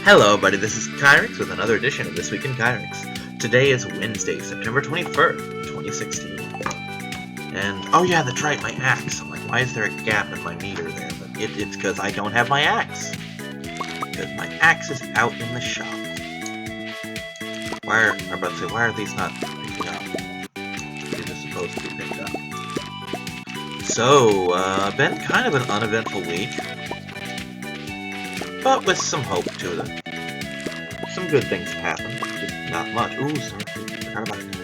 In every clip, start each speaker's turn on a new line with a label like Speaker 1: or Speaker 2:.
Speaker 1: Hello, buddy. This is Kyrix with another edition of This Week in Kyrix. Today is Wednesday, September 21st, 2016. And, oh yeah, that's right, my axe. I'm like, why is there a gap in my meter there? But it's because I don't have my axe. Because my axe is out in the shop. I'm about to say, why are these not picked up? These are supposed to be picked up. So, been kind of an uneventful week. But with some hope to them. Some good things have happened. Just not much. Ooh, starfruit. Forgot about that.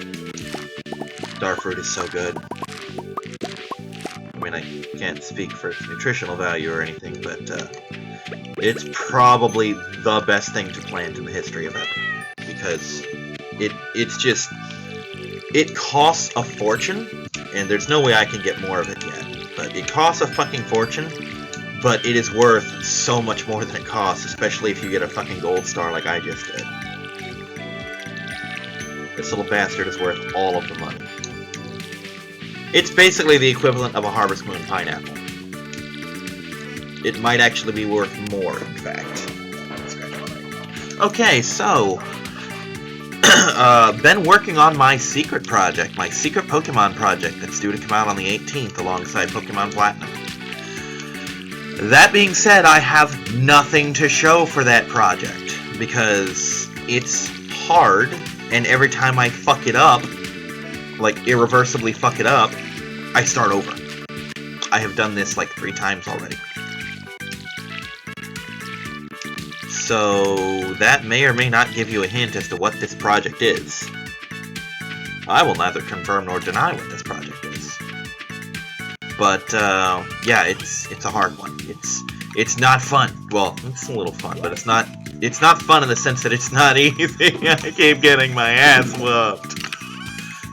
Speaker 1: Starfruit is so good. I mean, I can't speak for its nutritional value or anything, but it's probably the best thing to plant in the history of it. Because it's just... It costs a fortune, and there's no way I can get more of it yet. But it costs a fucking fortune. But it is worth so much more than it costs, especially if you get a fucking gold star like I just did. This little bastard is worth all of the money. It's basically the equivalent of a Harvest Moon pineapple. It might actually be worth more, in fact. Okay, so... been working on my secret project, my secret Pokemon project that's due to come out on the 18th alongside Pokemon Platinum. That being said, I have nothing to show for that project, because it's hard, and every time I fuck it up, like irreversibly fuck it up, I start over. I have done this like 3 times already. So, that may or may not give you a hint as to what this project is. I will neither confirm nor deny what this project is. But, yeah, it's a hard one. It's not fun. Well, it's a little fun, but it's not fun in the sense that it's not easy. I keep getting my ass whooped.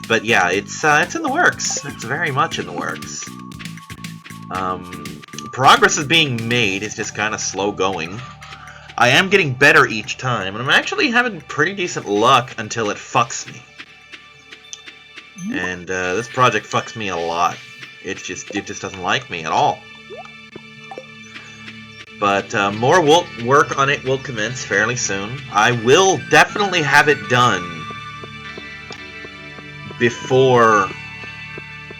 Speaker 1: But yeah, it's in the works. It's very much in the works. Progress is being made. It's just kind of slow going. I am getting better each time, and I'm actually having pretty decent luck until it fucks me. And, this project fucks me a lot. It just doesn't like me at all. But more work on it will commence fairly soon. I will definitely have it done before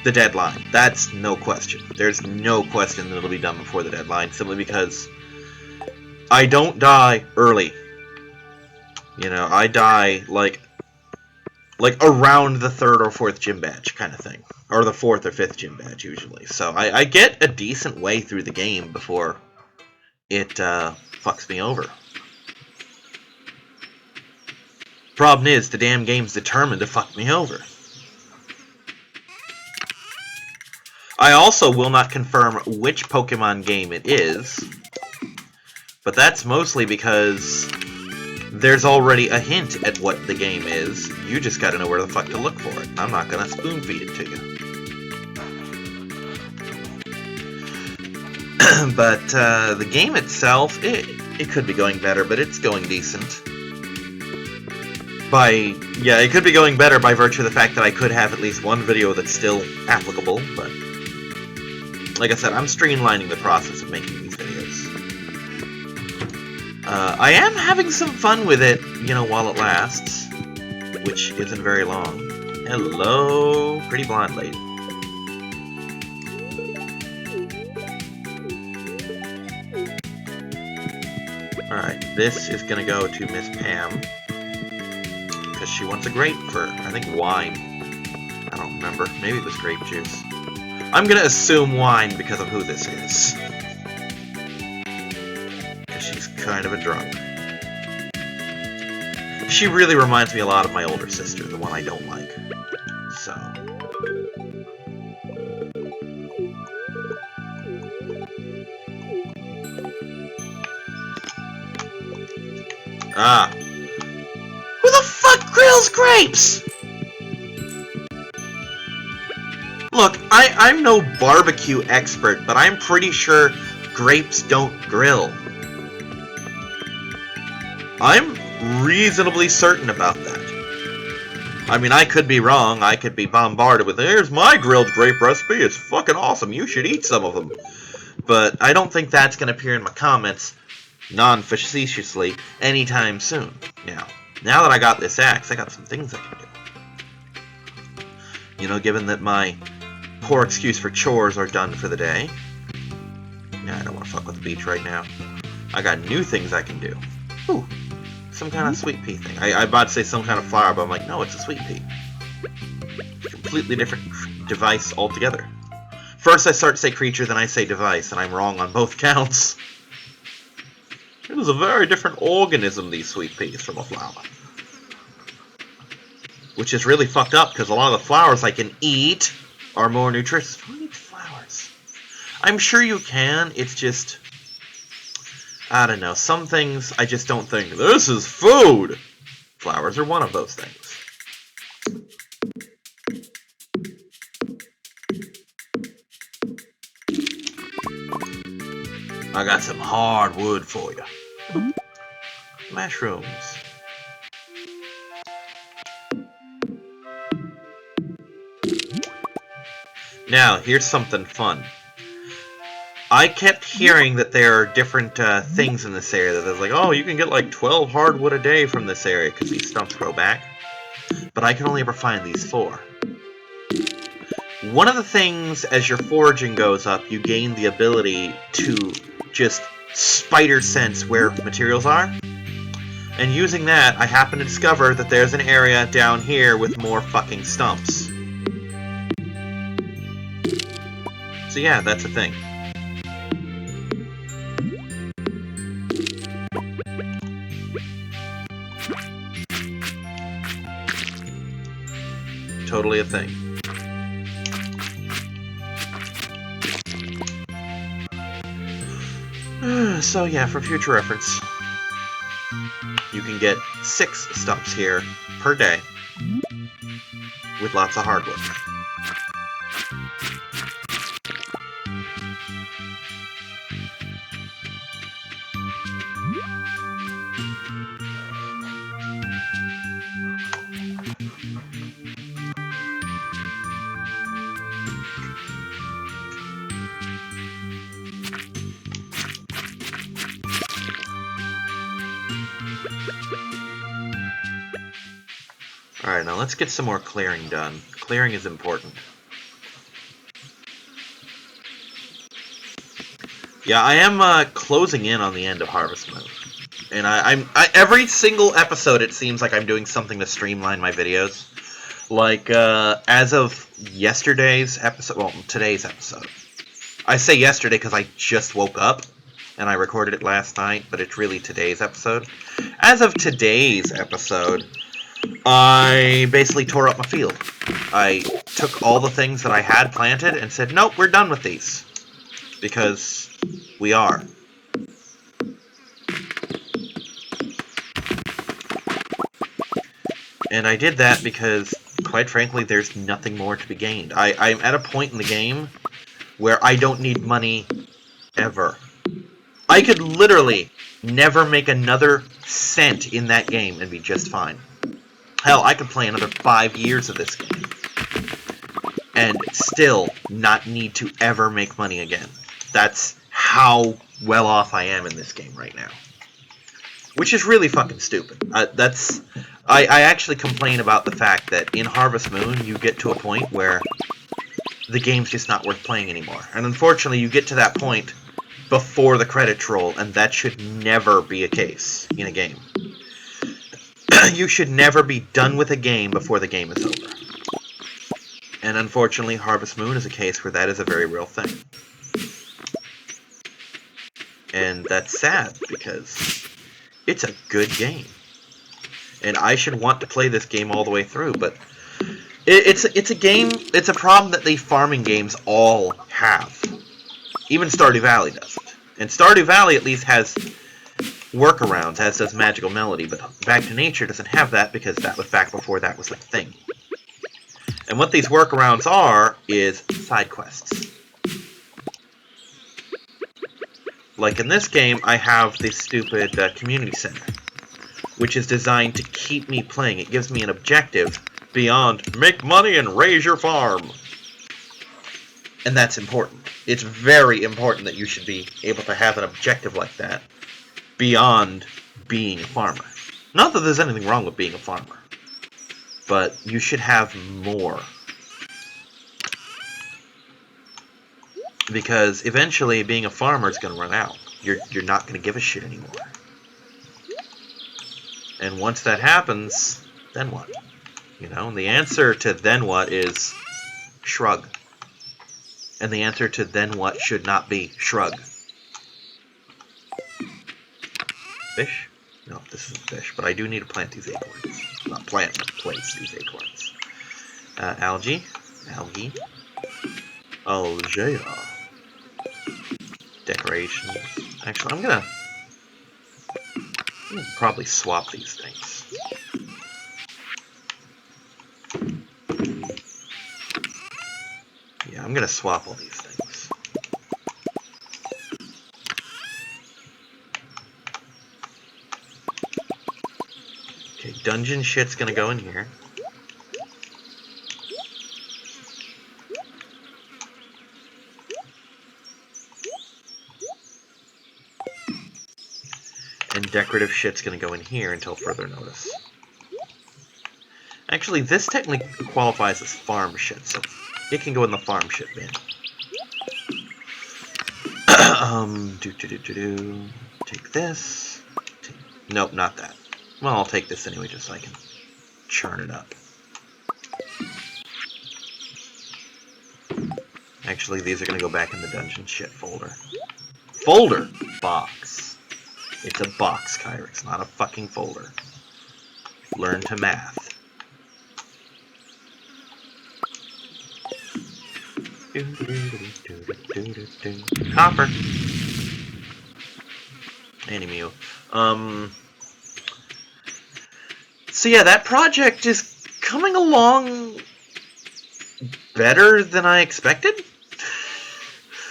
Speaker 1: the deadline. That's no question. There's no question that it'll be done before the deadline, simply because I don't die early. You know, I die like around the 3rd or 4th gym badge kind of thing. Or the 4th or 5th gym badge, usually. So I get a decent way through the game before it fucks me over. Problem is, the damn game's determined to fuck me over. I also will not confirm which Pokemon game it is, but that's mostly because there's already a hint at what the game is. You just gotta know where the fuck to look for it. I'm not gonna spoon feed it to you. But the game itself, it could be going better, but it's going decent. It could be going better by virtue of the fact that I could have at least one video that's still applicable, but like I said, I'm streamlining the process of making these videos. I am having some fun with it, you know, while it lasts, which isn't very long. Hello, pretty blonde lady. Alright, this is gonna go to Miss Pam, because she wants a grape for, I think, wine. I don't remember. Maybe it was grape juice. I'm gonna assume wine because of who this is. Because she's kind of a drunk. She really reminds me a lot of my older sister, the one I don't like. So... Ah. Who the fuck grills grapes? Look, I'm no barbecue expert, but I'm pretty sure grapes don't grill. I'm reasonably certain about that. I mean, I could be wrong. I could be bombarded with, here's my grilled grape recipe. It's fucking awesome. You should eat some of them. But I don't think that's going to appear in my comments. non-facetiously anytime soon. Now that I got this axe, I got some things I can do. You know, given that my poor excuse for chores are done for the day. Yeah, I don't want to fuck with the beach right now. I got new things I can do. Ooh, some kind of sweet pea thing. I about to say some kind of flower, but I'm like, no, it's a sweet pea. Completely different device altogether. First I start to say creature, then I say device, and I'm wrong on both counts. It is a very different organism, these sweet peas, from a flower. Which is really fucked up, because a lot of the flowers I can eat are more nutritious. Who eats flowers? I'm sure you can, it's just... I don't know, some things I just don't think, this is food! Flowers are one of those things. I got some hard wood for you. Mushrooms. Now, here's something fun. I kept hearing that there are different things in this area. That there's like, oh, you can get like 12 hardwood a day from this area because these stumps grow back. But I can only ever find these 4. One of the things, as your foraging goes up, you gain the ability to just spider sense where materials are. And using that, I happen to discover that there's an area down here with more fucking stumps. So yeah, that's a thing. Totally a thing. So yeah, for future reference, you can get 6 stumps here per day with lots of hardwood. Alright, now let's get some more clearing done. Clearing is important. Yeah, I am closing in on the end of Harvest Moon. And every single episode it seems like I'm doing something to streamline my videos. Like, as of yesterday's episode, well, today's episode. I say yesterday because I just woke up, and I recorded it last night, but it's really today's episode. As of today's episode, I basically tore up my field. I took all the things that I had planted and said, nope, we're done with these. Because we are. And I did that because, quite frankly, there's nothing more to be gained. I'm at a point in the game where I don't need money ever. I could literally never make another cent in that game and be just fine. Hell, I could play another 5 years of this game and still not need to ever make money again. That's how well off I am in this game right now. Which is really fucking stupid. I actually complain about the fact that in Harvest Moon, you get to a point where the game's just not worth playing anymore. And unfortunately, you get to that point before the credits roll, and that should never be a case in a game. You should never be done with a game before the game is over. And unfortunately, Harvest Moon is a case where that is a very real thing. And that's sad, because it's a good game. And I should want to play this game all the way through, but it's a game, it's a problem that the farming games all have. Even Stardew Valley doesn't. And Stardew Valley at least has workarounds, as does Magical Melody, but Back to Nature doesn't have that because that was back before that was a thing. And what these workarounds are is side quests. Like in this game, I have this stupid community center, which is designed to keep me playing. It gives me an objective beyond make money and raise your farm. And that's important. It's very important that you should be able to have an objective like that, beyond being a farmer. Not that there's anything wrong with being a farmer, but you should have more. Because eventually being a farmer is going to run out. You're not going to give a shit anymore. And once that happens, then what? You know, and the answer to then what is shrug. And the answer to then what should not be shrug. Fish? No, this isn't fish, but I do need to plant these acorns. Not plant, but place these acorns. Algae. Algae. Algae. Decorations. Actually, I'm gonna probably swap these things. Yeah, I'm gonna swap all these things. Okay, dungeon shit's gonna go in here. And decorative shit's gonna go in here until further notice. Actually, this technically qualifies as farm shit, so it can go in the farm shit bin. Take this. Nope, not that. Well, I'll take this anyway, just so I can churn it up. Actually, these are gonna go back in the dungeon shit folder. Folder! Box. It's a box, Kyrix, not a fucking folder. Learn to math. Copper. Animu. So yeah, that project is coming along better than I expected.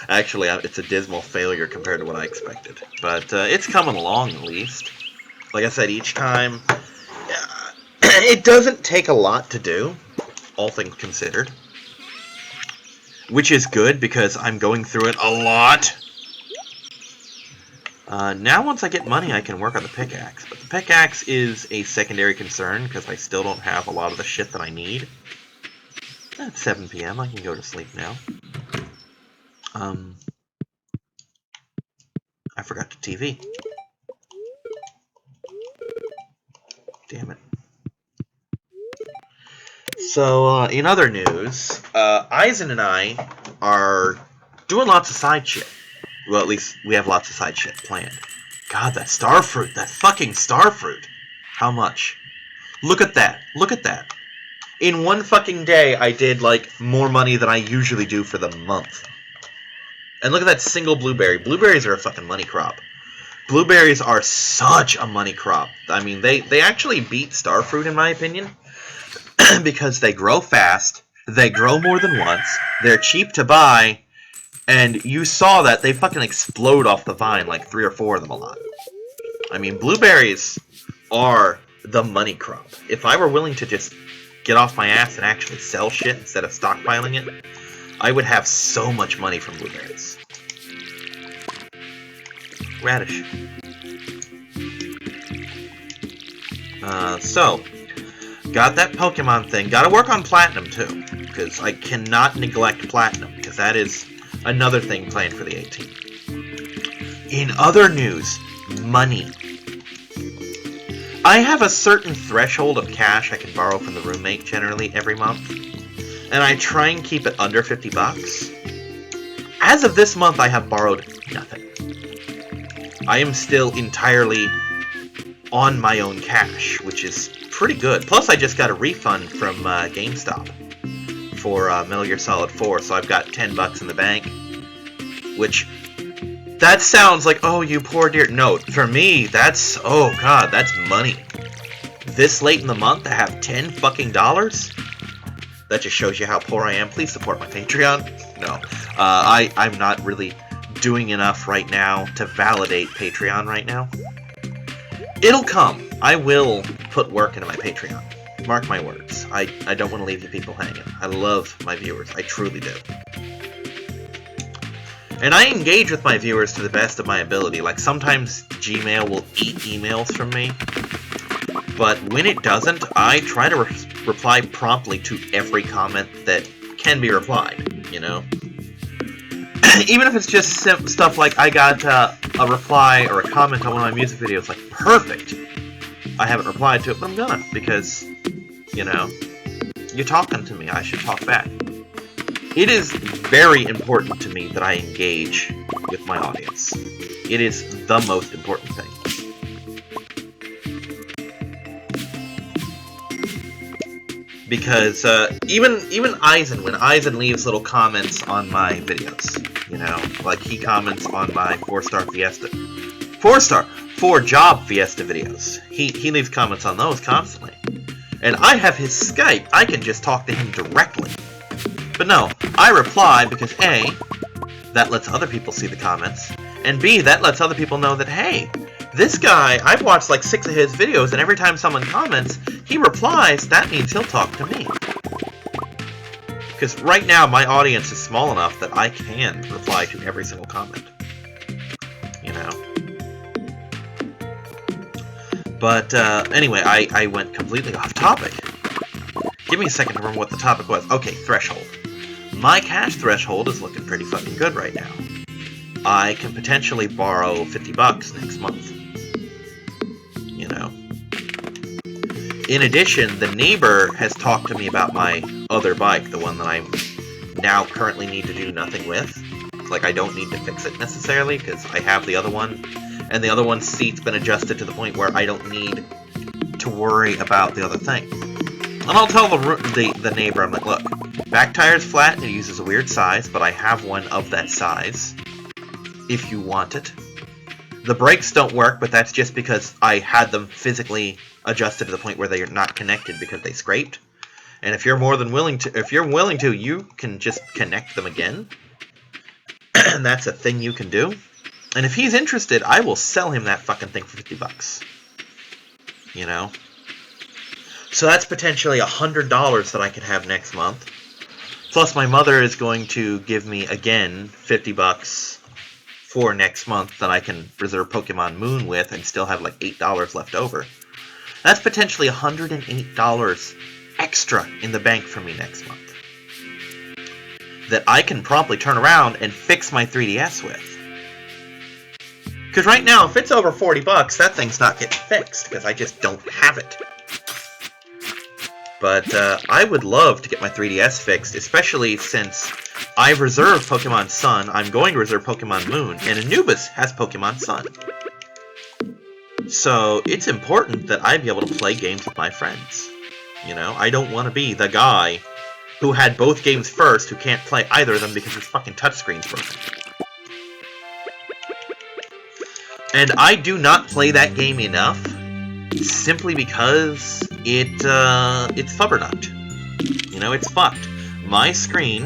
Speaker 1: Actually, it's a dismal failure compared to what I expected. But it's coming along, at least. Like I said, each time... it doesn't take a lot to do, all things considered. Which is good, because I'm going through it a lot. Now, once I get money, I can work on the pickaxe. But the pickaxe is a secondary concern, because I still don't have a lot of the shit that I need. It's 7 p.m. I can go to sleep now. I forgot the TV. Damn it. So, in other news, Eisen and I are doing lots of side shit. Well, at least we have lots of side shit planned. God, that starfruit! That fucking starfruit! How much? Look at that! Look at that! In one fucking day, I did, like, more money than I usually do for the month. And look at that single blueberry. Blueberries are a fucking money crop. Blueberries are such a money crop. I mean, they actually beat starfruit, in my opinion. Because they grow fast, they grow more than once, they're cheap to buy, and you saw that they fucking explode off the vine, like 3 or 4 of them a lot. I mean, blueberries are the money crop. If I were willing to just get off my ass and actually sell shit instead of stockpiling it, I would have so much money from blueberries. Radish. So, got that Pokemon thing. Gotta work on Platinum, too. Because I cannot neglect Platinum. Because that is another thing planned for the 18th. In other news, money. I have a certain threshold of cash I can borrow from the roommate generally every month. And I try and keep it under 50 bucks. As of this month, I have borrowed nothing. I am still entirely on my own cash, which is pretty good. Plus, I just got a refund from GameStop for Metal Gear Solid 4, so I've got 10 bucks in the bank. Which, that sounds like, oh, you poor dear. No, for me, that's, oh god, that's money. This late in the month to have 10 fucking dollars? That just shows you how poor I am. Please support my Patreon. No, I'm not really doing enough right now to validate Patreon right now. It'll come. I will put work into my Patreon. Mark my words. I don't want to leave you people hanging. I love my viewers. I truly do. And I engage with my viewers to the best of my ability. Like, sometimes Gmail will eat emails from me. But when it doesn't, I try to reply promptly to every comment that can be replied, you know? Even if it's just stuff like, I got a reply or a comment on one of my music videos, like, perfect! I haven't replied to it, but I'm gonna, because, you know, you're talking to me, I should talk back. It is very important to me that I engage with my audience. It is the most important thing. Because even Eisen, when Eisen leaves little comments on my videos, you know, like he comments on my 4-star Fiesta, 4-job Fiesta videos. He leaves comments on those constantly, and I have his Skype. I can just talk to him directly. But no, I reply because A, that lets other people see the comments, and B, that lets other people know that, hey, this guy, I've watched like 6 of his videos, and every time someone comments, he replies. That means he'll talk to me. Because right now, my audience is small enough that I can reply to every single comment. You know? But, anyway, I went completely off topic. Give me a second to remember what the topic was. Okay, threshold. My cash threshold is looking pretty fucking good right now. I can potentially borrow $50 next month. You know? In addition, the neighbor has talked to me about my other bike, the one that I now currently need to do nothing with. Like, I don't need to fix it necessarily, because I have the other one, and the other one's seat's been adjusted to the point where I don't need to worry about the other thing. And I'll tell the neighbor, I'm like, look, back tire's flat and it uses a weird size, but I have one of that size, if you want it. The brakes don't work, but that's just because I had them physically adjusted to the point where they are not connected because they scraped. And if you're willing to, you can just connect them again. And that's a thing you can do. And if he's interested, I will sell him that fucking thing for $50. You know? So that's potentially $100 that I could have next month. Plus my mother is going to give me, again, $50 for next month that I can reserve Pokemon Moon with and still have like $8 left over. That's potentially $108 extra in the bank for me next month. That I can promptly turn around and fix my 3DS with. Because right now, if it's over $40, that thing's not getting fixed, because I just don't have it. But I would love to get my 3DS fixed, especially since I've reserved Pokemon Sun, I'm going to reserve Pokemon Moon, and Anubis has Pokemon Sun. So it's important that I be able to play games with my friends. You know, I don't want to be the guy who had both games first who can't play either of them because his fucking touchscreen's broken. And I do not play that game enough, simply because it's fubbernucked. You know, it's fucked. My screen,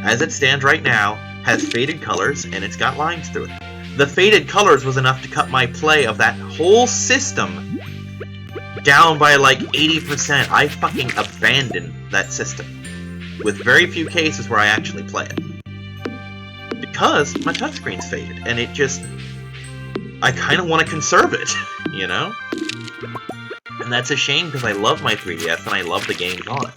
Speaker 1: as it stands right now, has faded colors, and it's got lines through it. The faded colors was enough to cut my play of that whole system down by like 80%. I fucking abandoned that system, with very few cases where I actually play it. Because my touchscreen's faded, and it just... I kind of want to conserve it, you know? And that's a shame because I love my 3DS and I love the games on it.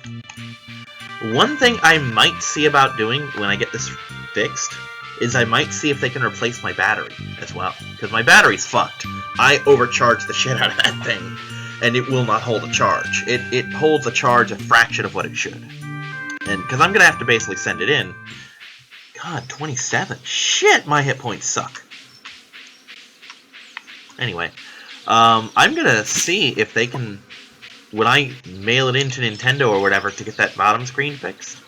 Speaker 1: One thing I might see about doing when I get this fixed is I might see if they can replace my battery as well. Because my battery's fucked. I overcharge the shit out of that thing, and it will not hold a charge. It holds a charge a fraction of what it should. And because I'm going to have to basically send it in. God, 27. Shit, my hit points suck. Anyway, I'm gonna see if they can, when I mail it into Nintendo or whatever to get that bottom screen fixed,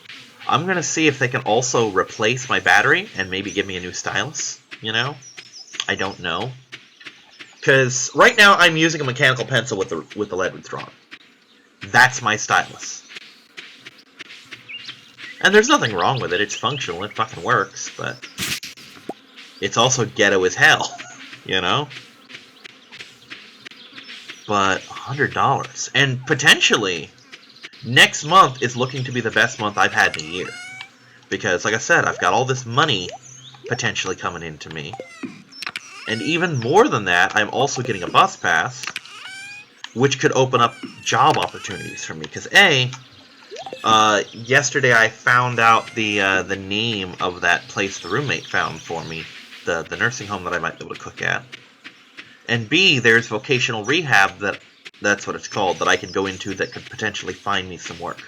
Speaker 1: I'm gonna see if they can also replace my battery and maybe give me a new stylus, you know? I don't know. Because right now I'm using a mechanical pencil with the lead withdrawn. That's my stylus. And there's nothing wrong with it, it's functional, it fucking works, but it's also ghetto as hell, you know? But $100, and potentially next month is looking to be the best month I've had in a year, because like I said, I've got all this money potentially coming into me. And even more than that, I'm also getting a bus pass, which could open up job opportunities for me. Because yesterday I found out the name of that place the roommate found for me, the nursing home that I might be able to cook at. And B, there's vocational rehab, that's what it's called, that I could go into that could potentially find me some work.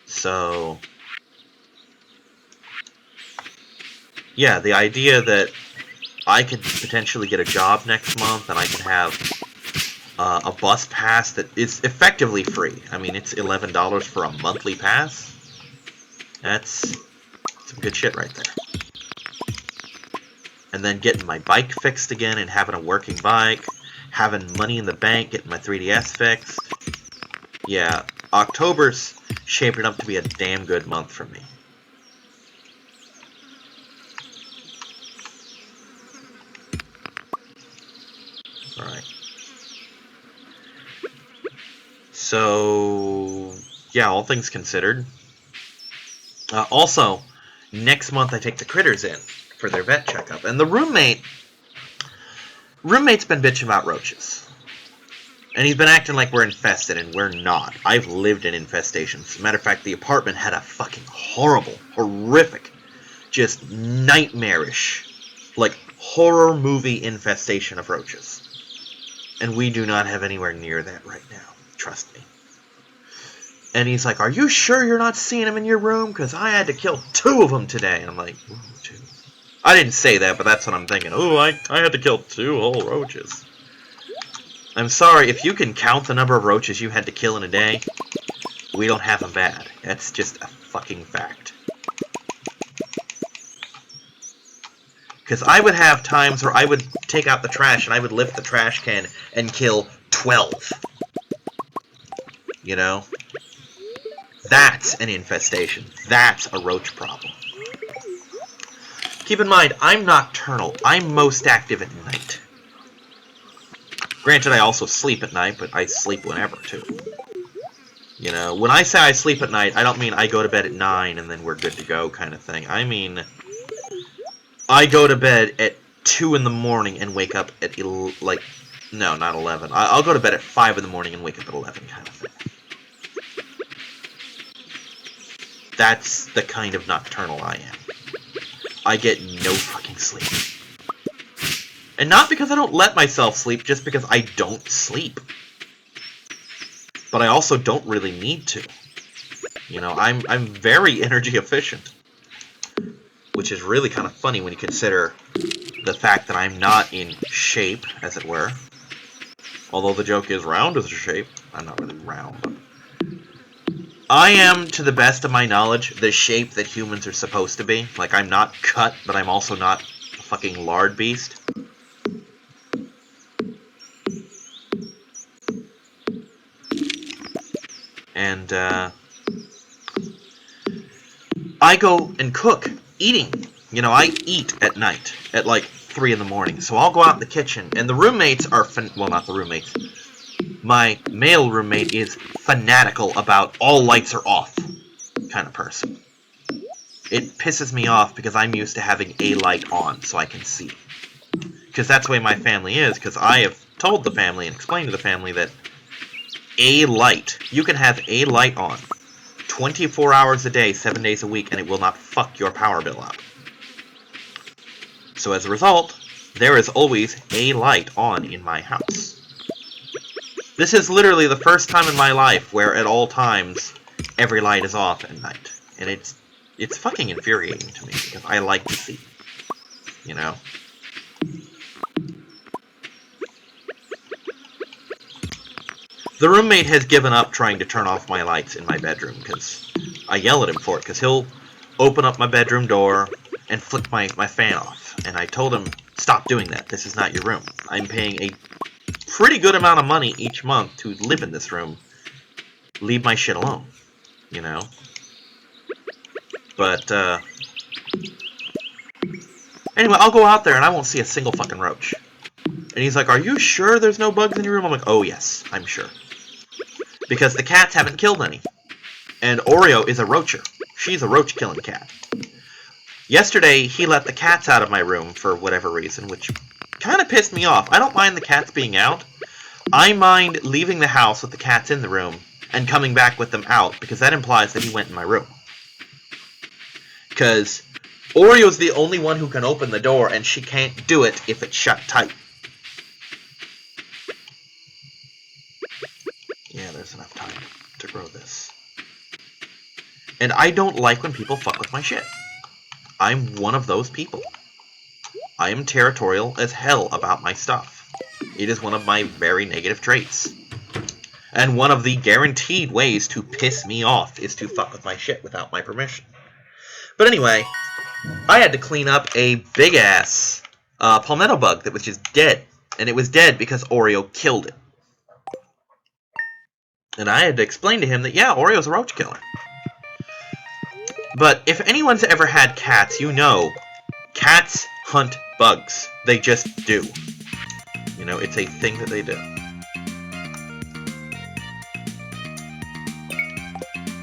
Speaker 1: So, yeah, the idea that I could potentially get a job next month and I could have a bus pass that is effectively free. I mean, it's $11 for a monthly pass. That's some good shit right there. And then getting my bike fixed again and having a working bike, having money in the bank, getting my 3DS fixed. Yeah, October's shaping up to be a damn good month for me. Alright. So, yeah, all things considered. Also, next month I take the critters in for their vet checkup. And the roommate's been bitching about roaches. And he's been acting like we're infested, and we're not. I've lived in infestations. As a matter of fact, the apartment had a fucking horrible, horrific, just nightmarish, like, horror movie infestation of roaches. And we do not have anywhere near that right now. Trust me. And he's like, are you sure you're not seeing them in your room? Because I had to kill 2 of them today. And I'm like, ooh, 2. I didn't say that, but that's what I'm thinking. Ooh, I had to kill 2 whole roaches. I'm sorry, if you can count the number of roaches you had to kill in a day, we don't have them bad. That's just a fucking fact. Because I would have times where I would take out the trash and I would lift the trash can and kill 12. You know? That's an infestation. That's a roach problem. Keep in mind, I'm nocturnal. I'm most active at night. Granted, I also sleep at night, but I sleep whenever, too. You know, when I say I sleep at night, I don't mean I go to bed at 9 and then we're good to go kind of thing. I mean, I go to bed at 2 in the morning and wake up at, no, not 11. I'll go to bed at 5 in the morning and wake up at 11 kind of thing. That's the kind of nocturnal I am. I get no fucking sleep. And not because I don't let myself sleep, just because I don't sleep. But I also don't really need to. You know, I'm very energy efficient. Which is really kind of funny when you consider the fact that I'm not in shape, as it were. Although the joke is round is a shape. I'm not really round, but I am, to the best of my knowledge, the shape that humans are supposed to be. Like, I'm not cut, but I'm also not a fucking lard beast. And, I go and cook, eating. You know, I eat at night, at like 3 in the morning. So I'll go out in the kitchen, and the roommates are, well, not the roommates. My male roommate is fanatical about all lights are off kind of person. It pisses me off because I'm used to having a light on so I can see. Because that's the way my family is, because I have told the family and explained to the family that a light, you can have a light on 24 hours a day, 7 days a week, and it will not fuck your power bill up. So as a result, there is always a light on in my house. This is literally the first time in my life where at all times every light is off at night. And it's fucking infuriating to me because I like to see. You know? The roommate has given up trying to turn off my lights in my bedroom because I yell at him for it, because he'll open up my bedroom door and flick my fan off. And I told him, stop doing that. This is not your room. I'm paying a pretty good amount of money each month to live in this room. Leave my shit alone. You know? But, anyway, I'll go out there and I won't see a single fucking roach. And he's like, are you sure there's no bugs in your room? I'm like, oh yes, I'm sure. Because the cats haven't killed any. And Oreo is a roacher. She's a roach-killing cat. Yesterday, he let the cats out of my room for whatever reason, which kind of pissed me off. I don't mind the cats being out. I mind leaving the house with the cats in the room and coming back with them out, because that implies that he went in my room. Because Oreo's the only one who can open the door, and she can't do it if it's shut tight. Yeah, there's enough time to grow this. And I don't like when people fuck with my shit. I'm one of those people. I am territorial as hell about my stuff. It is one of my very negative traits. And one of the guaranteed ways to piss me off is to fuck with my shit without my permission. But anyway, I had to clean up a big-ass palmetto bug that was just dead. And it was dead because Oreo killed it. And I had to explain to him that, yeah, Oreo's a roach killer. But if anyone's ever had cats, you know, cats hunt bugs. They just do. You know, it's a thing that they do.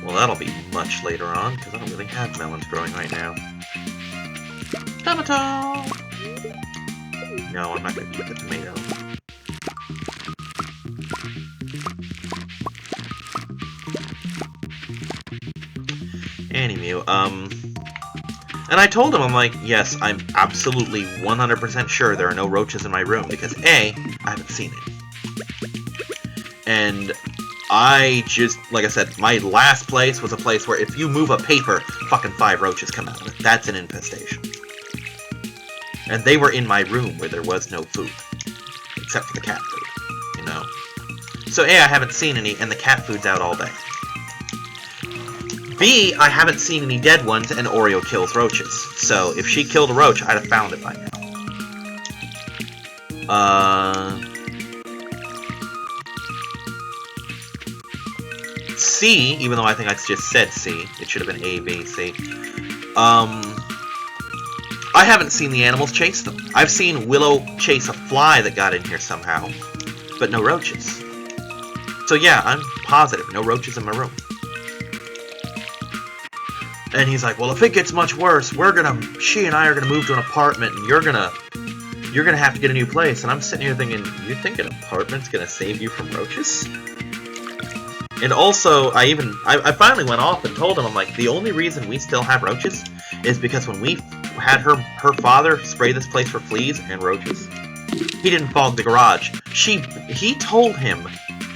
Speaker 1: Well, that'll be much later on, because I don't really have melons growing right now. Tomato! No, I'm not going to eat the tomato. Anywho, and I told him, I'm like, yes, I'm absolutely 100% sure there are no roaches in my room, because A, I haven't seen it. And I just, like I said, my last place was a place where if you move a paper, fucking 5 roaches come out of it. That's an infestation. And they were in my room where there was no food. Except for the cat food, you know? So A, I haven't seen any, and the cat food's out all day. B, I haven't seen any dead ones, and Oreo kills roaches. So, if she killed a roach, I'd have found it by now. C, even though I think I just said C, it should have been A, B, C. I haven't seen the animals chase them. I've seen Willow chase a fly that got in here somehow, but no roaches. So yeah, I'm positive, no roaches in my room. And he's like, well, if it gets much worse, she and I are gonna move to an apartment, and you're gonna have to get a new place. And I'm sitting here thinking, you think an apartment's gonna save you from roaches? And also, I finally went off and told him, I'm like, the only reason we still have roaches is because when we had her father spray this place for fleas and roaches, he didn't fog the garage. He told him,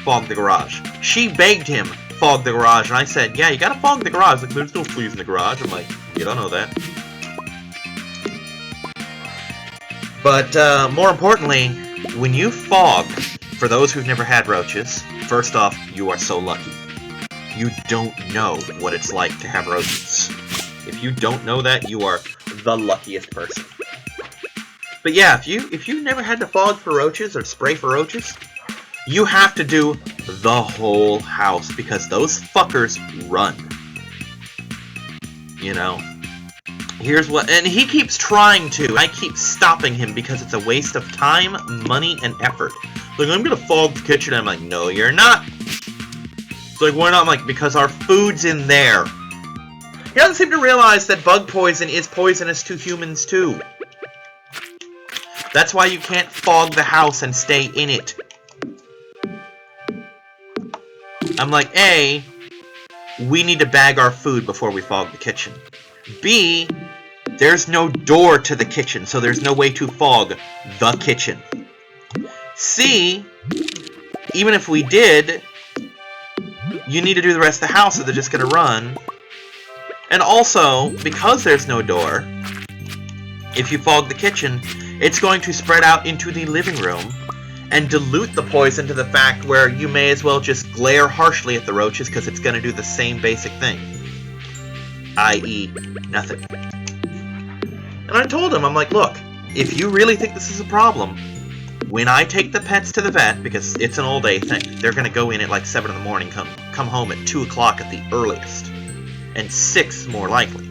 Speaker 1: fog the garage. She begged him, fog the garage, and I said, yeah, you gotta fog the garage. Like, there's no fleas in the garage. I'm like, you don't know that. But, more importantly, when you fog, for those who've never had roaches, first off, you are so lucky. You don't know what it's like to have roaches. If you don't know that, you are the luckiest person. But yeah, if you've never had to fog for roaches or spray for roaches, you have to do the whole house, because those fuckers run. You know? Here's what, and he keeps trying to. I keep stopping him because it's a waste of time, money, and effort. Like, I'm gonna fog the kitchen. I'm like, no, you're not. It's like, why not? I'm like, because our food's in there. He doesn't seem to realize that bug poison is poisonous to humans, too. That's why you can't fog the house and stay in it. I'm like, A, we need to bag our food before we fog the kitchen. B, there's no door to the kitchen, so there's no way to fog the kitchen. C, even if we did, you need to do the rest of the house, so they're just gonna run. And also, because there's no door, if you fog the kitchen, it's going to spread out into the living room and dilute the poison to the fact where you may as well just glare harshly at the roaches, because it's going to do the same basic thing. I.e., nothing. And I told him, I'm like, look, if you really think this is a problem, when I take the pets to the vet, because it's an all-day thing, they're going to go in at like 7 in the morning, come home at 2 o'clock at the earliest, and 6 more likely.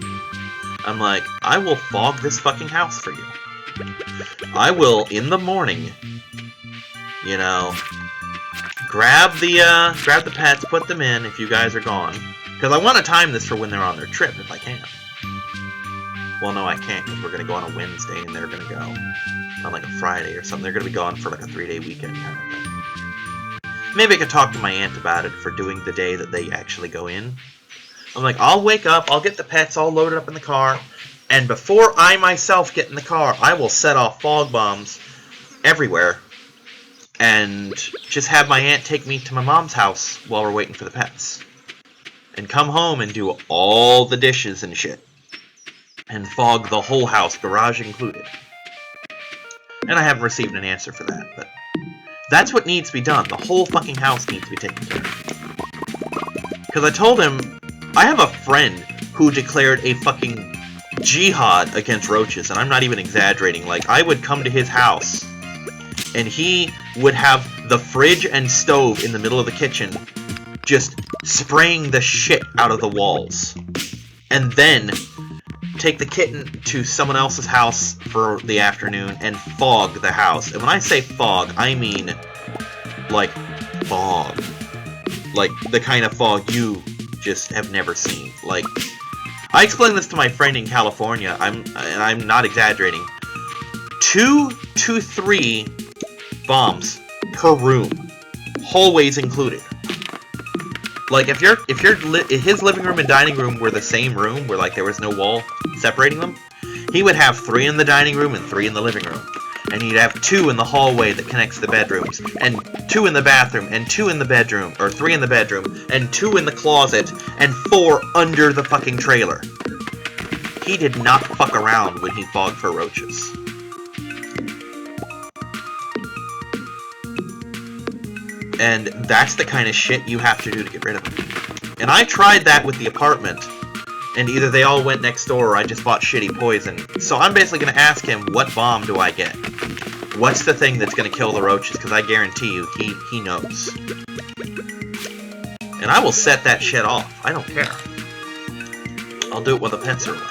Speaker 1: I'm like, I will fog this fucking house for you. I will, in the morning, you know, grab the pets, put them in if you guys are gone. Because I want to time this for when they're on their trip, if I can. Well, no, I can't, because we're going to go on a Wednesday, and they're going to go on, like, a Friday or something. They're going to be gone for, like, a 3-day weekend kind of thing. Maybe I could talk to my aunt about it for doing the day that they actually go in. I'm like, I'll wake up, I'll get the pets all loaded up in the car, and before I myself get in the car, I will set off fog bombs everywhere, and just have my aunt take me to my mom's house while we're waiting for the pets. And come home and do all the dishes and shit. And fog the whole house, garage included. And I haven't received an answer for that, but that's what needs to be done. The whole fucking house needs to be taken care of. Because I told him, I have a friend who declared a fucking jihad against roaches, and I'm not even exaggerating. Like, I would come to his house, and he would have the fridge and stove in the middle of the kitchen just spraying the shit out of the walls. And then take the kitten to someone else's house for the afternoon and fog the house. And when I say fog, I mean, like, fog. Like, the kind of fog you just have never seen. Like, I explained this to my friend in California, and I'm not exaggerating. 2 to 3 bombs per room, hallways included. Like, if his living room and dining room were the same room, where, like, there was no wall separating them, he would have 3 in the dining room and 3 in the living room. And he'd have 2 in the hallway that connects the bedrooms, and 2 in the bathroom, and 2 in the bedroom, or 3 in the bedroom, and 2 in the closet, and 4 under the fucking trailer. He did not fuck around when he fogged for roaches. And that's the kind of shit you have to do to get rid of them. And I tried that with the apartment, and either they all went next door or I just bought shitty poison. So I'm basically going to ask him, what bomb do I get? What's the thing that's going to kill the roaches? Because I guarantee you, he knows. And I will set that shit off. I don't care. I'll do it when the pets are away.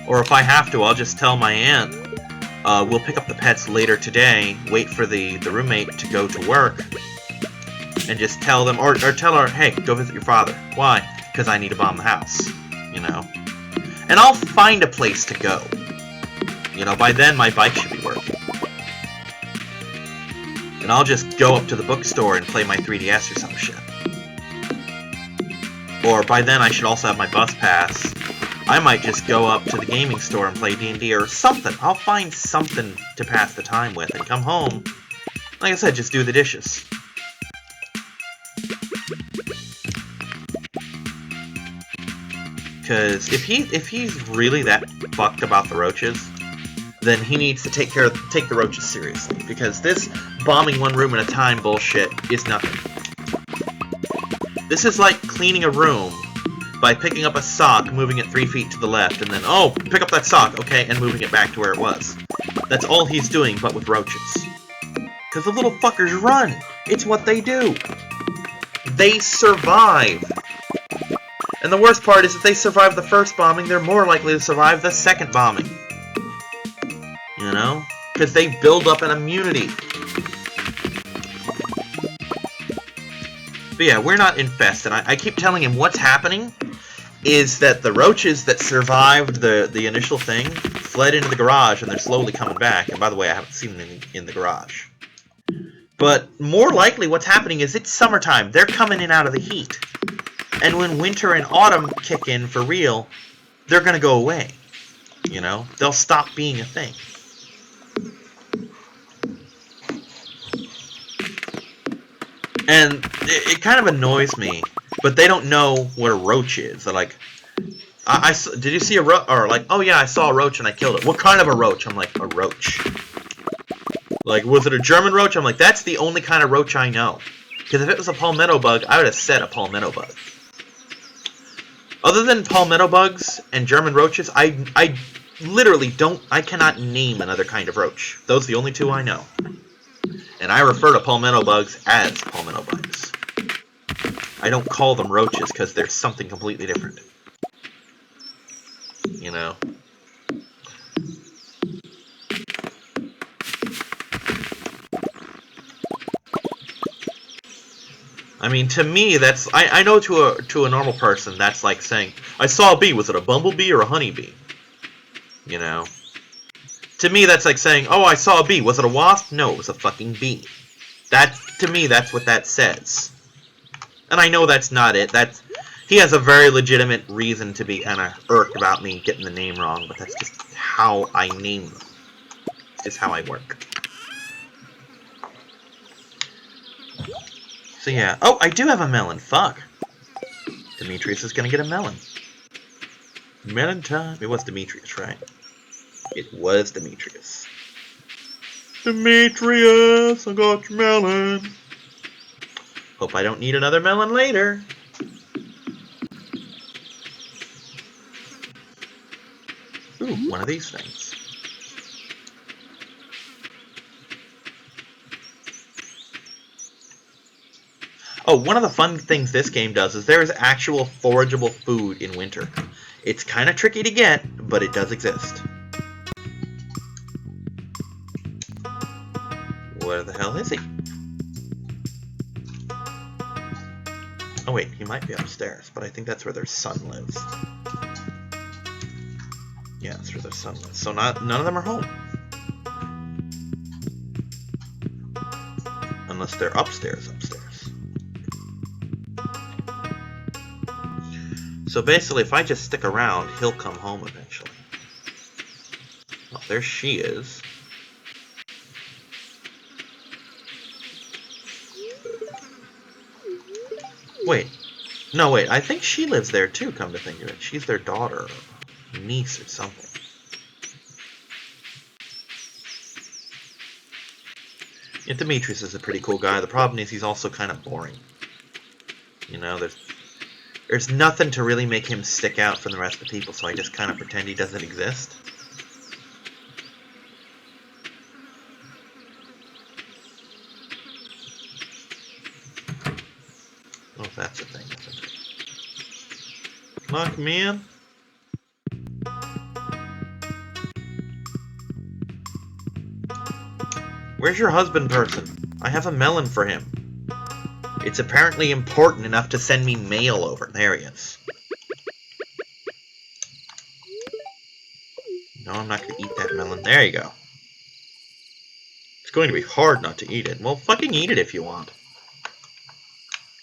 Speaker 1: Or if I have to, I'll just tell my aunt, we'll pick up the pets later today, wait for the roommate to go to work, and just tell them, or tell her, hey, go visit your father. Why? Because I need to bomb the house, you know? And I'll find a place to go. You know, by then my bike should be working. And I'll just go up to the bookstore and play my 3DS or some shit. Or by then I should also have my bus pass. I might just go up to the gaming store and play D&D or something. I'll find something to pass the time with and come home. Like I said, just do the dishes. Because if he's really that fucked about the roaches, then he needs to take the roaches seriously. Because this bombing one room at a time bullshit is nothing. This is like cleaning a room by picking up a sock, moving it 3 feet to the left, and then, oh, pick up that sock, okay, and moving it back to where it was. That's all he's doing, but with roaches. Because the little fuckers run. It's what they do. They survive. And the worst part is if they survive the first bombing, they're more likely to survive the second bombing. You know? Because they build up an immunity. But yeah, we're not infested. I keep telling him what's happening is that the roaches that survived the initial thing fled into the garage, and they're slowly coming back. And by the way, I haven't seen them in the garage. But more likely what's happening is it's summertime. They're coming in out of the heat. And when winter and autumn kick in for real, they're going to go away. You know? They'll stop being a thing. And it kind of annoys me, but they don't know what a roach is. They're like, did you see a roach? Or like, oh yeah, I saw a roach and I killed it. What kind of a roach? I'm like, a roach. Like, was it a German roach? I'm like, that's the only kind of roach I know. Because if it was a palmetto bug, I would have said a palmetto bug. Other than palmetto bugs and German roaches, I literally I cannot name another kind of roach. Those are the only two I know. And I refer to palmetto bugs as palmetto bugs. I don't call them roaches because they're something completely different. You know? I mean, to me, that's... I know to a normal person, that's like saying, I saw a bee, was it a bumblebee or a honeybee? You know? To me, that's like saying, oh, I saw a bee, was it a wasp? No, it was a fucking bee. That, to me, that's what that says. And I know that's not it. That's... He has a very legitimate reason to be kind of irked about me getting the name wrong, but that's just how I name them. It's just how I work. So yeah. Oh, I do have a melon. Fuck. Demetrius is gonna get a melon. Melon time. It was Demetrius, right? It was Demetrius. Demetrius, I got your melon. Hope I don't need another melon later. Ooh, one of these things. Oh, one of the fun things this game does is there is actual forageable food in winter. It's kind of tricky to get, but it does exist. Where the hell is he? Oh wait, he might be upstairs, but I think that's where their son lives. Yeah, that's where their son lives. So none of them are home. Unless they're upstairs. So basically, if I just stick around, he'll come home eventually. Oh, there she is. Wait. No, wait. I think she lives there too, come to think of it. She's their daughter, or niece, or something. Yeah, Demetrius is a pretty cool guy. The problem is he's also kind of boring. You know, there's nothing to really make him stick out from the rest of the people, so I just kind of pretend he doesn't exist. Oh, that's a thing, isn't it? Come on, come in. Where's your husband person? I have a melon for him. It's apparently important enough to send me mail over. There he is. No, I'm not going to eat that melon. There you go. It's going to be hard not to eat it. Well, fucking eat it if you want.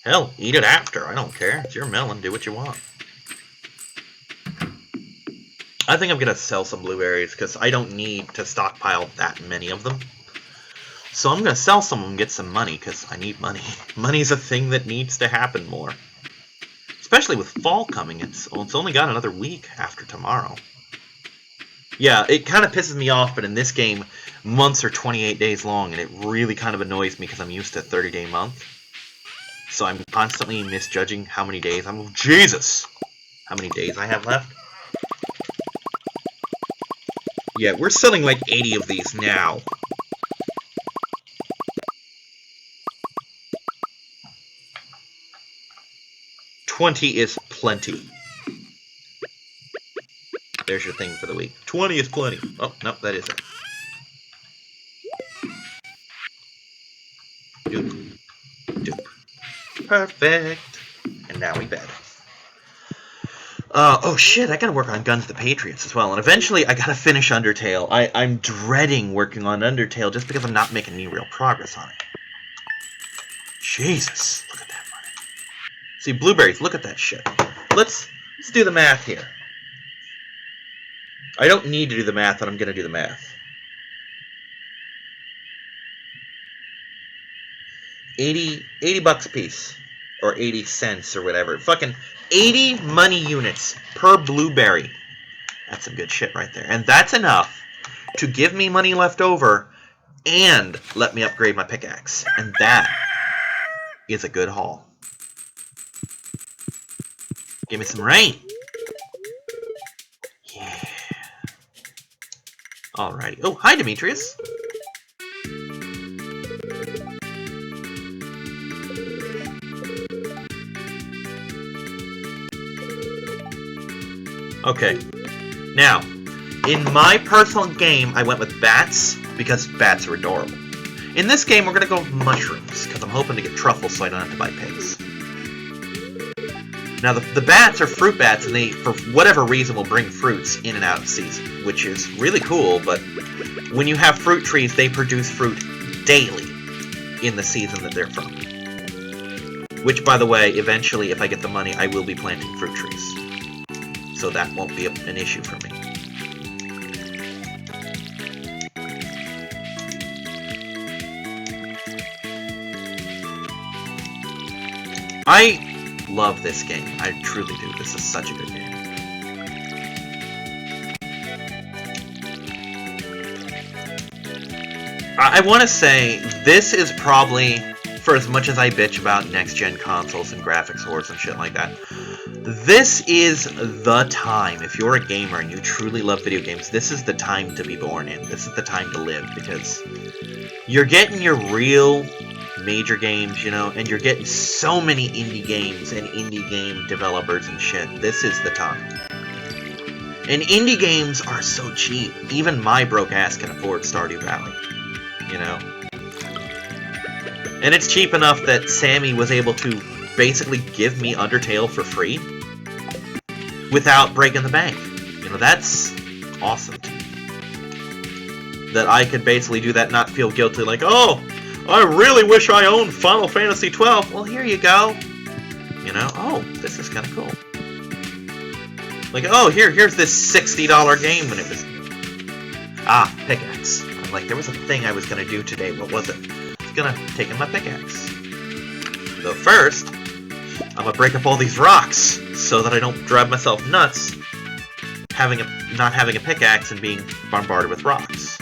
Speaker 1: Hell, eat it after. I don't care. It's your melon. Do what you want. I think I'm going to sell some blueberries because I don't need to stockpile that many of them. So I'm going to sell some of them and get some money because I need money. Money's a thing that needs to happen more. Especially with fall coming. It's only got another week after tomorrow. Yeah, it kind of pisses me off, but in this game, months are 28 days long, and it really kind of annoys me because I'm used to a 30-day month. So I'm constantly misjudging how many days I'm... Jesus! How many days I have left? Yeah, we're selling like 80 of these now. $20 is plenty. There's your thing for the week. 20 is plenty. Oh, no, that is it. Doop. Doop. Perfect. And now we bed. Oh shit, I gotta work on Guns the Patriots as well. And eventually I gotta finish Undertale. I'm dreading working on Undertale just because I'm not making any real progress on it. Jesus. Look at that money. See, blueberries, look at that shit. Let's do the math here. I don't need to do the math, but I'm going to do the math. 80 bucks a piece. Or 80 cents or whatever. Fucking 80 money units per blueberry. That's some good shit right there. And that's enough to give me money left over and let me upgrade my pickaxe. And that is a good haul. Give me some rain. Yeah. Alrighty. Oh, hi, Demetrius. Okay. Now, in my personal game, I went with bats because bats are adorable. In this game, we're gonna go with mushrooms, because I'm hoping to get truffles so I don't have to buy pigs. Now, the bats are fruit bats, and they, for whatever reason, will bring fruits in and out of season, which is really cool, but when you have fruit trees, they produce fruit daily in the season that they're from. Which, by the way, eventually, if I get the money, I will be planting fruit trees. So that won't be an issue for me. I love this game. I truly do. This is such a good game. I want to say, this is probably, for as much as I bitch about next-gen consoles and graphics wars and shit like that, this is the time, if you're a gamer and you truly love video games, this is the time to be born in. This is the time to live, because you're getting your real major games, you know, and you're getting so many indie games and indie game developers and shit. This is the time. And indie games are so cheap. Even my broke ass can afford Stardew Valley, you know? And it's cheap enough that Sammy was able to basically give me Undertale for free without breaking the bank. You know, that's awesome to me. That I could basically do that and not feel guilty like, oh, I really wish I owned Final Fantasy XII. Well, here you go. You know, oh, this is kind of cool. Like, oh, here's this $60 game when it was... Ah, pickaxe. I'm like, there was a thing I was going to do today. What was it? I was going to take in my pickaxe. So first, I'm going to break up all these rocks so that I don't drive myself nuts not having a pickaxe and being bombarded with rocks.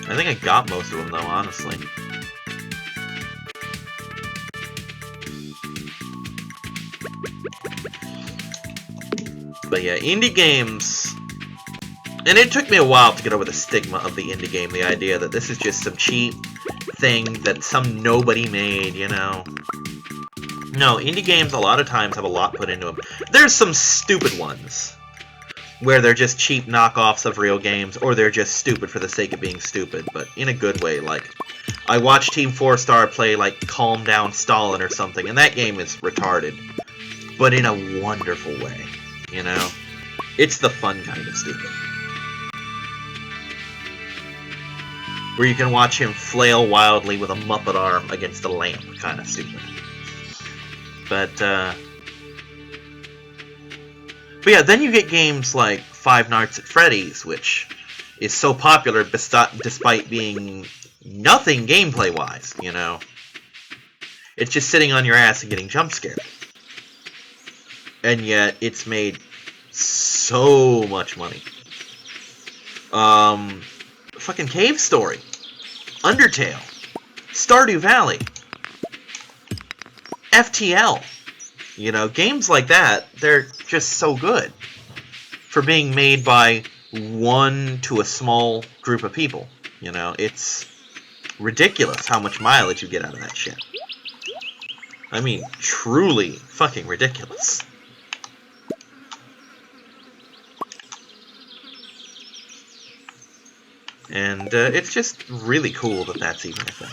Speaker 1: I think I got most of them, though, honestly. But yeah, indie games... And it took me a while to get over the stigma of the indie game, the idea that this is just some cheap thing that some nobody made, you know? No, indie games a lot of times have a lot put into them. There's some stupid ones, where they're just cheap knockoffs of real games, or they're just stupid for the sake of being stupid, but in a good way. Like, I watched Team 4 Star play, like, Calm Down Stalin or something, and that game is retarded, but in a wonderful way, you know? It's the fun kind of stupid. Where you can watch him flail wildly with a Muppet arm against a lamp, kind of stupid. But yeah, then you get games like Five Nights at Freddy's, which is so popular despite being nothing gameplay-wise, you know? It's just sitting on your ass and getting jump-scared. And yet, it's made so much money. Fucking Cave Story. Undertale. Stardew Valley. FTL. You know, games like that, they're just so good for being made by one to a small group of people. You know, it's ridiculous how much mileage you get out of that shit. I mean, truly fucking ridiculous. And it's just really cool that that's even a thing.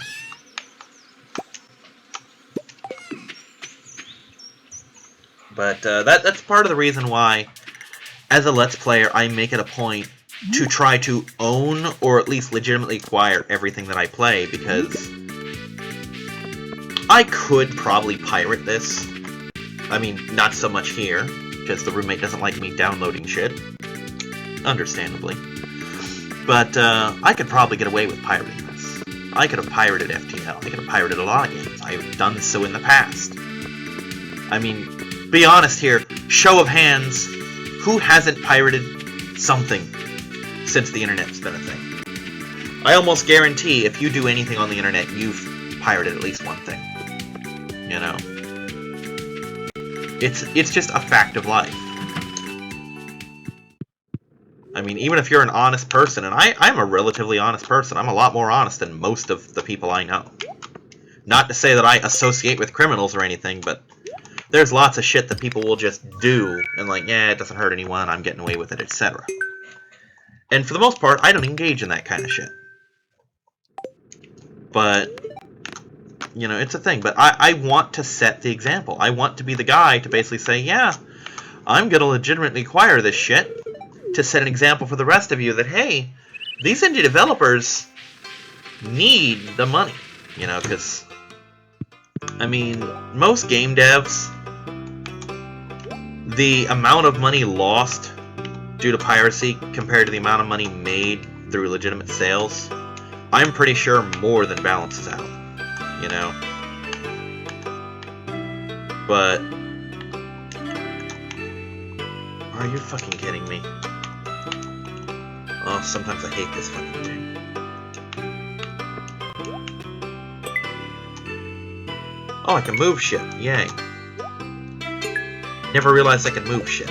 Speaker 1: But that's part of the reason why, as a Let's Player, I make it a point to try to own, or at least legitimately acquire, everything that I play, because I could probably pirate this. I mean, not so much here, because the roommate doesn't like me downloading shit. Understandably. But I could probably get away with pirating this. I could have pirated FTL. I could have pirated a lot of games. I've done so in the past. I mean, be honest here, show of hands, who hasn't pirated something since the internet's been a thing? I almost guarantee if you do anything on the internet, you've pirated at least one thing. You know? It's just a fact of life. I mean, even if you're an honest person, and I'm a relatively honest person, I'm a lot more honest than most of the people I know. Not to say that I associate with criminals or anything, but there's lots of shit that people will just do, and like, yeah, it doesn't hurt anyone, I'm getting away with it, etc. And for the most part, I don't engage in that kind of shit. But, you know, it's a thing. But I want to set the example. I want to be the guy to basically say, yeah, I'm going to legitimately acquire this shit to set an example for the rest of you that, hey, these indie developers need the money. You know, because, I mean, most game devs, the amount of money lost due to piracy compared to the amount of money made through legitimate sales, I'm pretty sure more than balances out, you know? But, are you fucking kidding me? Oh, sometimes I hate this fucking game. Oh, I can move shit, yay. Never realized I could move shit.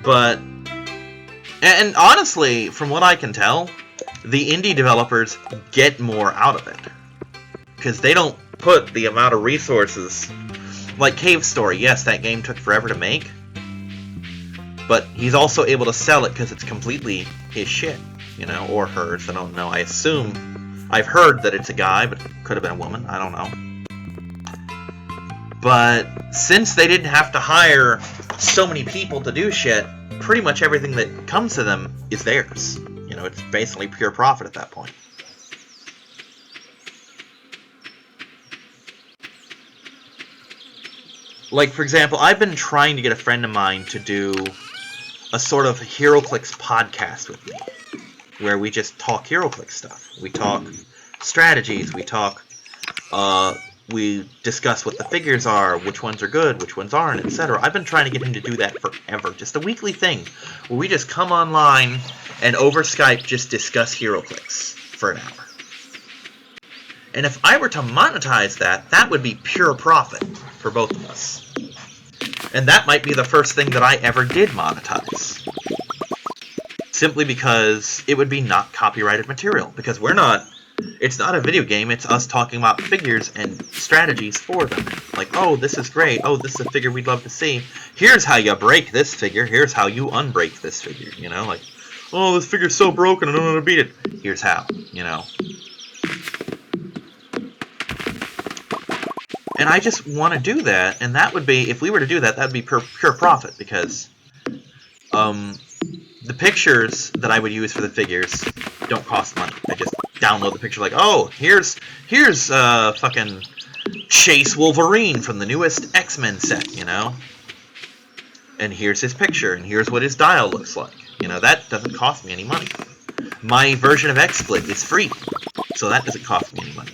Speaker 1: But, and honestly, from what I can tell, the indie developers get more out of it. Because they don't put the amount of resources. Like Cave Story, yes, that game took forever to make. But he's also able to sell it because it's completely his shit. You know, or hers, I don't know. I assume, I've heard that it's a guy, but it could have been a woman, I don't know. But since they didn't have to hire so many people to do shit, pretty much everything that comes to them is theirs. You know, it's basically pure profit at that point. Like, for example, I've been trying to get a friend of mine to do a sort of HeroClix podcast with me, where we just talk HeroClix stuff. We talk strategies, we discuss what the figures are, which ones are good, which ones aren't, etc. I've been trying to get him to do that forever. Just a weekly thing where we just come online and over Skype just discuss HeroClix for an hour. And if I were to monetize that, that would be pure profit for both of us. And that might be the first thing that I ever did monetize. Simply because it would be not copyrighted material. Because it's not a video game, it's us talking about figures and strategies for them. Like, oh, this is great, oh, this is a figure we'd love to see. Here's how you break this figure, here's how you unbreak this figure, you know? Like, oh, this figure's so broken, I don't know how to beat it. Here's how, you know? And I just want to do that, and that would be, if we were to do that, that would be pure profit, because the pictures that I would use for the figures don't cost money. I just download the picture like, oh, here's fucking Chase Wolverine from the newest X-Men set, you know? And here's his picture, and here's what his dial looks like. You know, that doesn't cost me any money. My version of XSplit is free, so that doesn't cost me any money.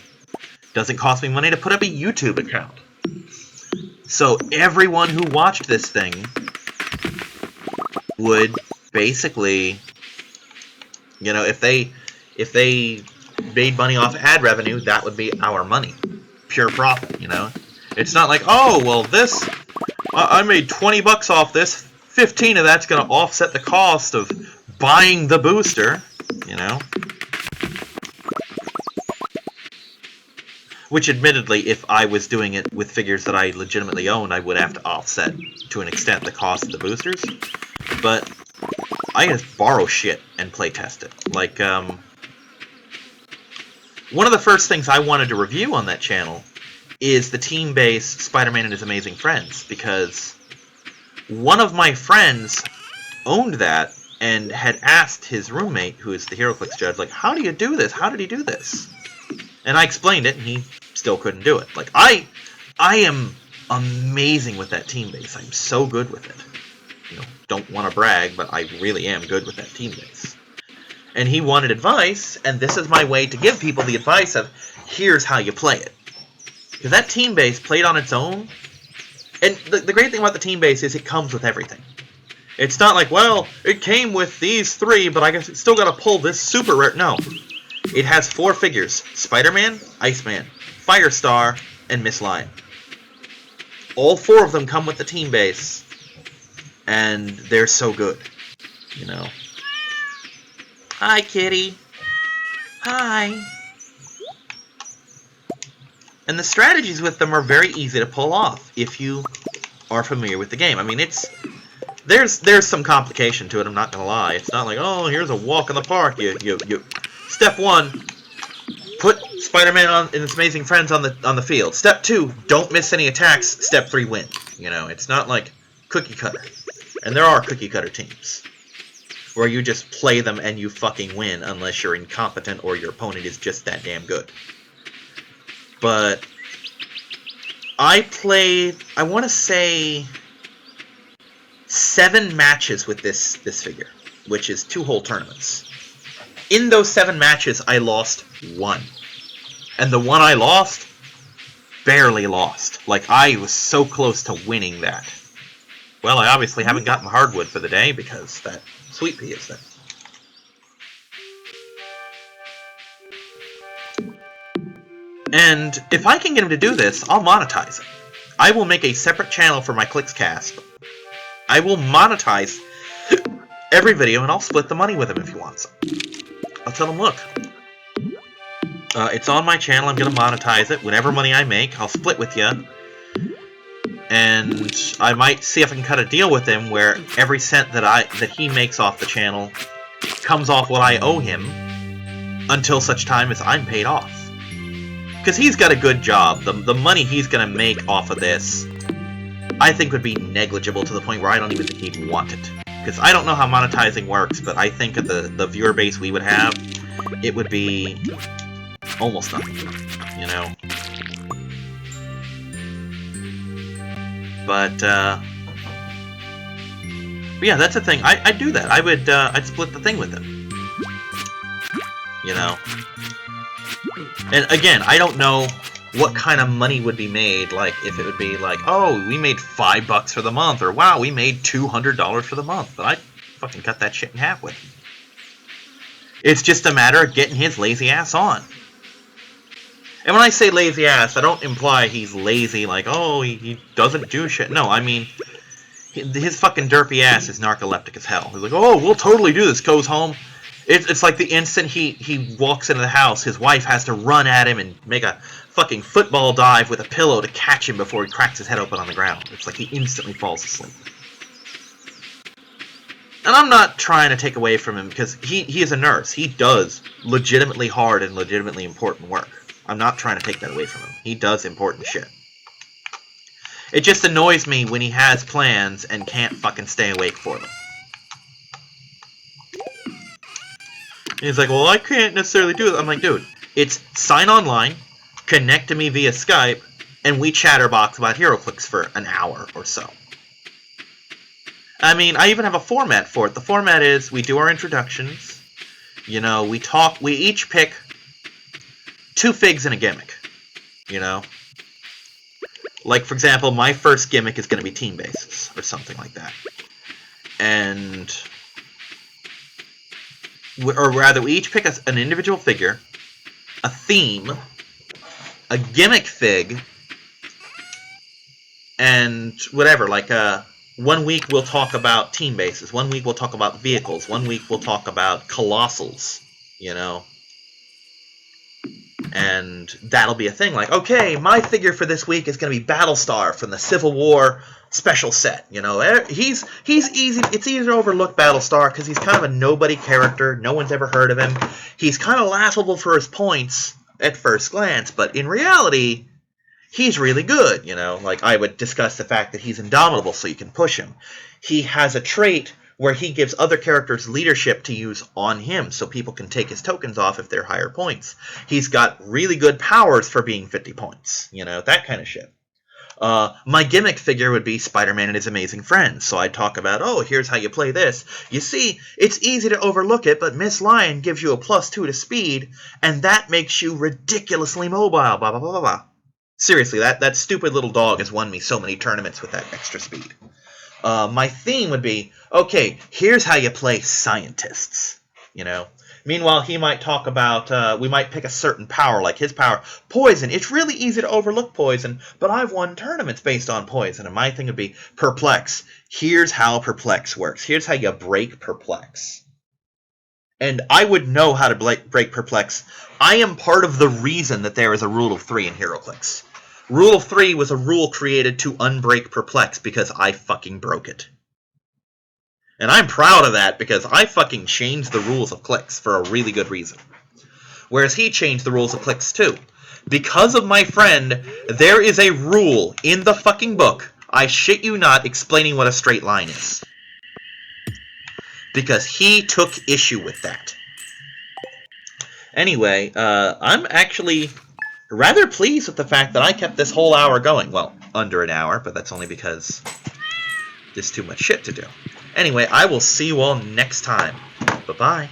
Speaker 1: Doesn't cost me money to put up a YouTube account. So everyone who watched this thing would basically, you know, if they made money off ad revenue, that would be our money. Pure profit, you know? It's not like, oh, well, this, I made 20 bucks off this, 15 of that's going to offset the cost of buying the booster, you know? Which, admittedly, if I was doing it with figures that I legitimately owned, I would have to offset, to an extent, the cost of the boosters. But I just borrow shit and playtest it. Like, one of the first things I wanted to review on that channel is the team-based Spider-Man and His Amazing Friends, because one of my friends owned that and had asked his roommate, who is the HeroClix judge, like, how do you do this? How did he do this? And I explained it, and he still couldn't do it. Like, I am amazing with that team base. I'm so good with it. You know, don't want to brag, but I really am good with that team base. And he wanted advice, and this is my way to give people the advice of, here's how you play it. Because that team base played on its own, and the great thing about the team base is it comes with everything. It's not like, well, it came with these three, but I guess it's still got to pull this super rare. No. It has 4 figures: Spider-Man, Iceman, Firestar, and Miss Lion. All 4 of them come with the team base, and they're so good, you know. Hi, kitty. Hi. And the strategies with them are very easy to pull off if you are familiar with the game. I mean, there's some complication to it, I'm not gonna lie. It's not like, oh, here's a walk in the park. You Step 1, put Spider-Man and his amazing friends on the field. Step 2, don't miss any attacks. Step 3, win. You know, it's not like cookie cutter. And there are cookie cutter teams where you just play them and you fucking win unless you're incompetent or your opponent is just that damn good. But I played, I want to say, 7 matches with this figure, which is 2 whole tournaments. In those 7 matches, I lost 1. And the one I lost, barely lost. Like, I was so close to winning that. Well, I obviously haven't gotten hardwood for the day because that sweet pea is there. And if I can get him to do this, I'll monetize it. I will make a separate channel for my Clickscast. I will monetize every video, and I'll split the money with him if he wants some. I'll tell him, look, it's on my channel, I'm going to monetize it. Whatever money I make, I'll split with you. And I might see if I can cut a deal with him where every cent that he makes off the channel comes off what I owe him until such time as I'm paid off. Because he's got a good job. The money he's going to make off of this, I think, would be negligible to the point where I don't even think he'd want it. Because I don't know how monetizing works, but I think at the viewer base we would have, it would be almost nothing, you know? But yeah, that's the thing. I'd do that. I'd split the thing with him. You know? And again, I don't know what kind of money would be made, like, if it would be like, oh, we made $5 for the month, or wow, we made $200 for the month. But I'd fucking cut that shit in half with him. It's just a matter of getting his lazy ass on. And when I say lazy ass, I don't imply he's lazy, like, oh, he doesn't do shit. No, I mean, his fucking derpy ass is narcoleptic as hell. He's like, oh, we'll totally do this. Goes home. It's like the instant he walks into the house, his wife has to run at him and make a fucking football dive with a pillow to catch him before he cracks his head open on the ground. It's like he instantly falls asleep. And I'm not trying to take away from him, because he is a nurse. He does legitimately hard and legitimately important work. I'm not trying to take that away from him. He does important shit. It just annoys me when he has plans and can't fucking stay awake for them. He's like, well, I can't necessarily do it. I'm like, dude, it's sign online, connect to me via Skype, and we chatterbox about HeroClix for an hour or so. I mean, I even have a format for it. The format is, we do our introductions, you know, we talk, we each pick 2 figs and a gimmick, you know? Like, for example, my first gimmick is going to be team bases, or something like that. And, or rather, we each pick an individual figure, a theme, a gimmick fig, and whatever, like, 1 week we'll talk about team bases, 1 week we'll talk about vehicles, 1 week we'll talk about colossals, you know? And that'll be a thing, like, okay, my figure for this week is going to be Battlestar from the Civil War special set, you know? He's easy, it's easy to overlook Battlestar because he's kind of a nobody character, no one's ever heard of him. He's kind of laughable for his points at first glance, but in reality, he's really good, you know? Like, I would discuss the fact that he's indomitable so you can push him. He has a trait where he gives other characters leadership to use on him, so people can take his tokens off if they're higher points. He's got really good powers for being 50 points, you know, that kind of shit. My gimmick figure would be Spider-Man and his amazing friends, so I'd talk about, oh, here's how you play this. You see, it's easy to overlook it, but Miss Lion gives you a +2 to speed, and that makes you ridiculously mobile, blah, blah, blah, blah, blah. Seriously, that stupid little dog has won me so many tournaments with that extra speed. My theme would be, okay, here's how you play scientists, you know. Meanwhile, he might talk about, we might pick a certain power, like his power, poison. It's really easy to overlook poison, but I've won tournaments based on poison, and my thing would be perplex. Here's how perplex works. Here's how you break perplex. And I would know how to break perplex. I am part of the reason that there is a rule of 3 in HeroClix. Rule of 3 was a rule created to unbreak perplex because I fucking broke it. And I'm proud of that because I fucking changed the rules of clicks for a really good reason. Whereas he changed the rules of clicks too. Because of my friend, there is a rule in the fucking book, I shit you not, explaining what a straight line is. Because he took issue with that. Anyway, I'm actually rather pleased with the fact that I kept this whole hour going. Well, under an hour, but that's only because there's too much shit to do. Anyway, I will see you all next time. Bye-bye.